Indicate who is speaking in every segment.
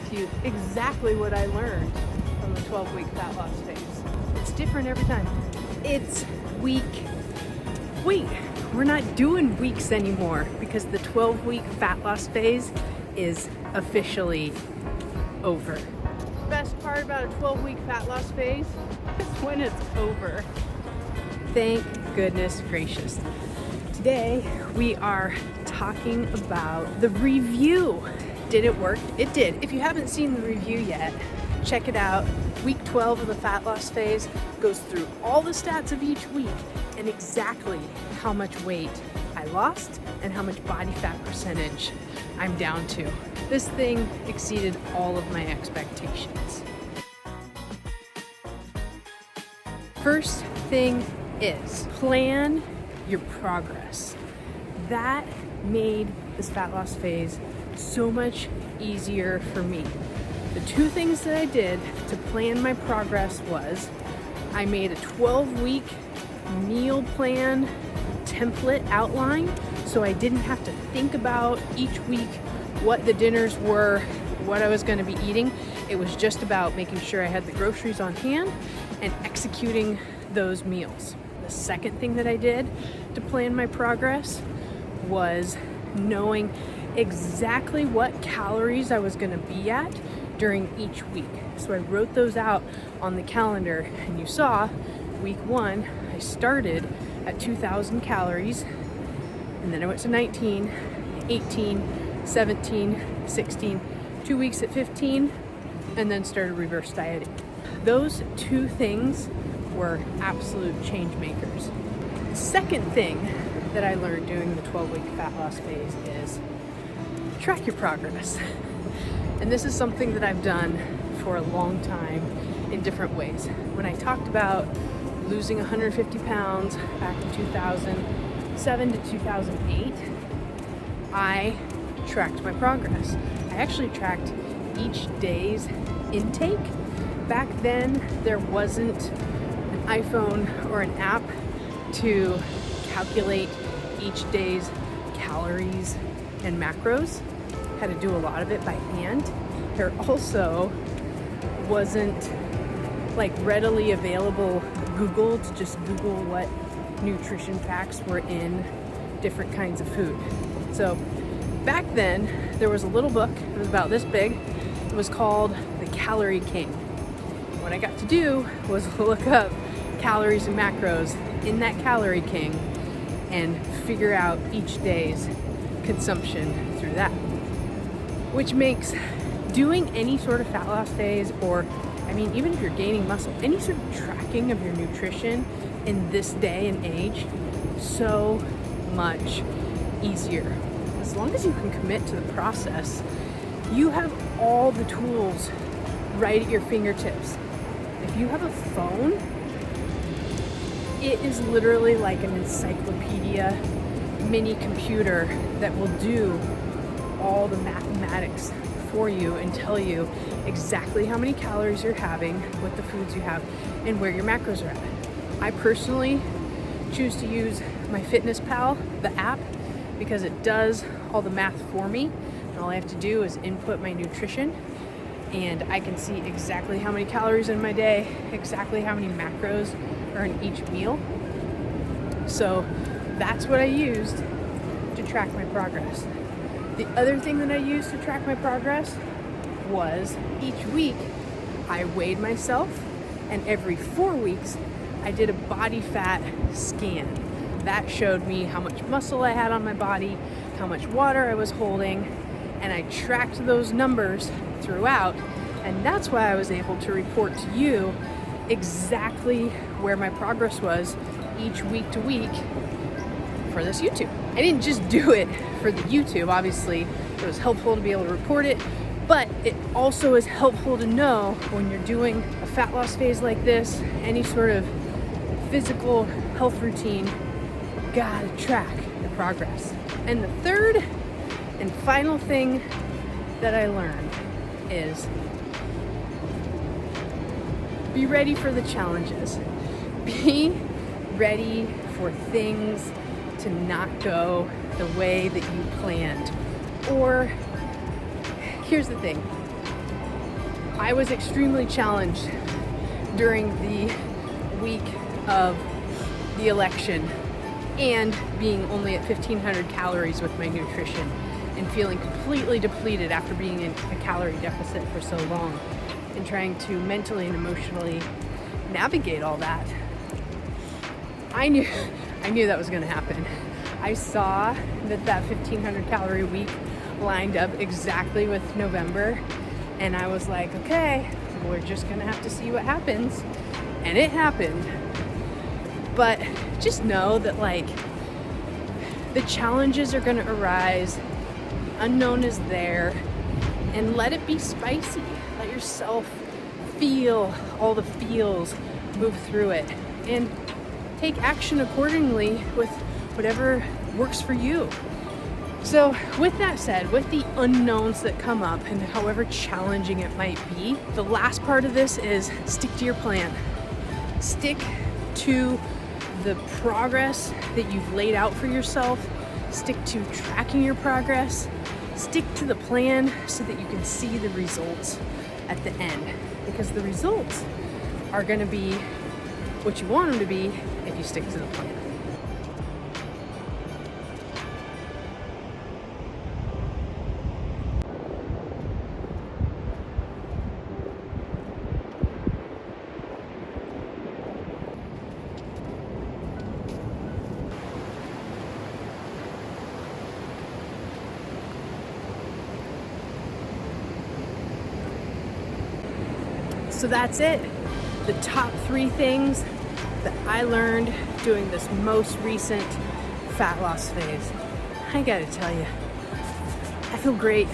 Speaker 1: with you exactly what I learned from the 12-week fat loss phase. It's different every time. It's week. Wait, we're not doing weeks anymore because the 12-week fat loss phase is officially over. The best part about a 12-week fat loss phase is when it's over. Thank goodness gracious. Today we are talking about the review. Did it work? It did. If you haven't seen the review yet, check it out. Week 12 of the fat loss phase goes through all the stats of each week and exactly how much weight I lost and how much body fat percentage I'm down to. This thing exceeded all of my expectations. First thing is plan your progress. That made this fat loss phase so much easier for me. The two things that I did to plan my progress was I made a 12-week meal plan template outline, so I didn't have to think about each week what the dinners were, what I was going to be eating. It was just about making sure I had the groceries on hand and executing those meals. The second thing that I did to plan my progress was knowing exactly what calories I was going to be at during each week. So I wrote those out on the calendar, and you saw week 1 I started at 2,000 calories, and then I went to 19, 18, 17, 16, 2 weeks at 15, and then started reverse dieting. Those two things were absolute change makers. The second thing that I learned during the 12-week fat loss phase is track your progress. And this is something that I've done for a long time in different ways. When I talked about losing 150 pounds back in 2007 to 2008, I tracked my progress. I actually tracked each day's intake. Back then, there wasn't an iPhone or an app to calculate each day's calories and macros. Had to do a lot of it by hand. There also wasn't like readily available Google to just Google what nutrition facts were in different kinds of food. So back then there was a little book, it was about this big. It was called The Calorie King. What I got to do was look up calories and macros in that Calorie King and figure out each day's consumption through that. Which makes doing any sort of fat loss phase, or even if you're gaining muscle, any sort of tracking of your nutrition in this day and age, so much easier. As long as you can commit to the process, you have all the tools right at your fingertips. If you have a phone, it is literally like an encyclopedia mini computer that will do all the mathematics for you and tell you exactly how many calories you're having, what the foods you have, and where your macros are at. I personally choose to use MyFitnessPal, the app, because it does all the math for me, and all I have to do is input my nutrition, and I can see exactly how many calories in my day, exactly how many macros are in each meal. So that's what I used to track my progress. The other thing that I used to track my progress was each week I weighed myself, and every 4 weeks I did a body fat scan. That showed me how much muscle I had on my body, how much water I was holding, and I tracked those numbers throughout, and that's why I was able to report to you exactly where my progress was each week to week for this YouTube. I didn't just do it for the YouTube, obviously. It was helpful to be able to report it, but it also is helpful to know when you're doing a fat loss phase like this, any sort of physical health routine, you gotta track your progress. And the third and final thing that I learned is be ready for the challenges. Be ready for things to not go the way that you planned. Or here's the thing, I was extremely challenged during the week of the election and being only at 1,500 calories with my nutrition and feeling completely depleted after being in a calorie deficit for so long and trying to mentally and emotionally navigate all that. I knew that was going to happen. I saw that 1,500 calorie week lined up exactly with November, and I was like, okay, we're just going to have to see what happens. And it happened. But just know that like the challenges are going to arise, unknown is there, and let it be spicy. Let yourself feel all the feels, move through it, and take action accordingly with whatever works for you. So with that said, with the unknowns that come up and however challenging it might be, the last part of this is stick to your plan. Stick to the progress that you've laid out for yourself. Stick to tracking your progress. Stick to the plan so that you can see the results at the end, because the results are going to be what you want them to be if you stick to the plan. So that's it. The top 3 things that I learned doing this most recent fat loss phase. I gotta tell you, I feel great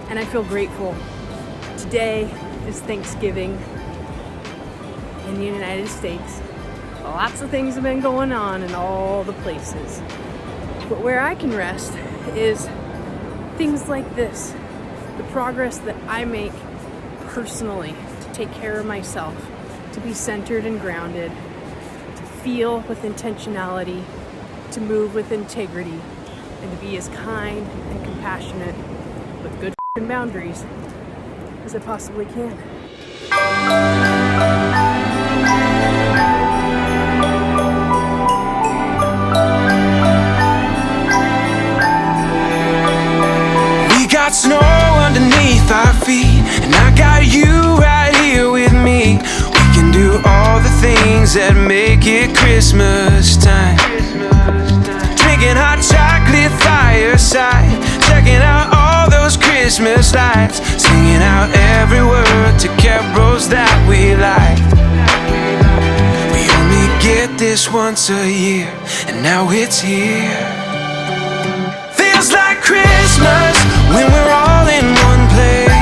Speaker 1: and I feel grateful. Today is Thanksgiving in the United States. Lots of things have been going on in all the places. But where I can rest is things like this. The progress that I make personally to take care of myself, to be centered and grounded, to feel with intentionality, to move with integrity, and to be as kind and compassionate with good boundaries as I possibly can.
Speaker 2: We got snow underneath our feet, and I got you right here with me. We can do all the things that make it Christmas time. Drinking hot chocolate fireside, checking out all those Christmas lights, singing out every word to carols that we like. We only get this once a year, and now it's here. Feels like Christmas when we're all in one place.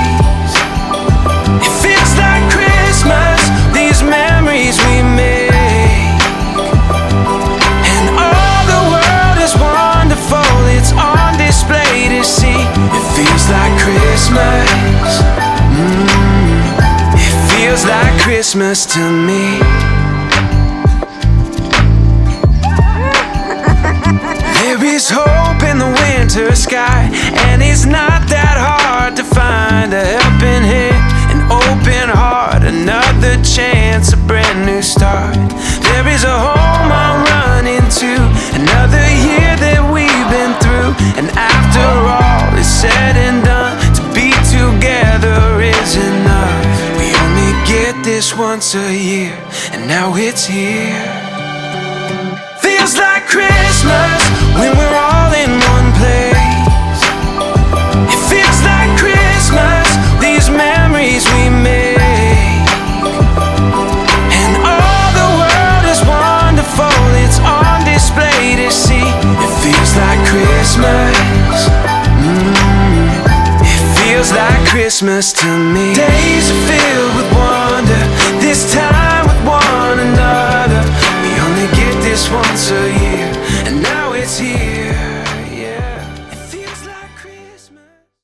Speaker 2: It feels like Christmas, these memories we make. And all the world is wonderful, it's on display to see. It feels like Christmas. It feels like Christmas to me. There is hope in the winter sky, and it's not that hard to find a helping hand, an open heart, another chance, a brand new start. There is a home I'm running to, another year that we've been through, and after all is said and done, to be together is enough. We only get this once a year, and now it's here. Feels like Christmas when we're all in one place. It feels like Christmas, these memories we make. And all the world is wonderful, it's on display to see. It feels like Christmas. It feels like Christmas to me. Days are filled with wonder, this time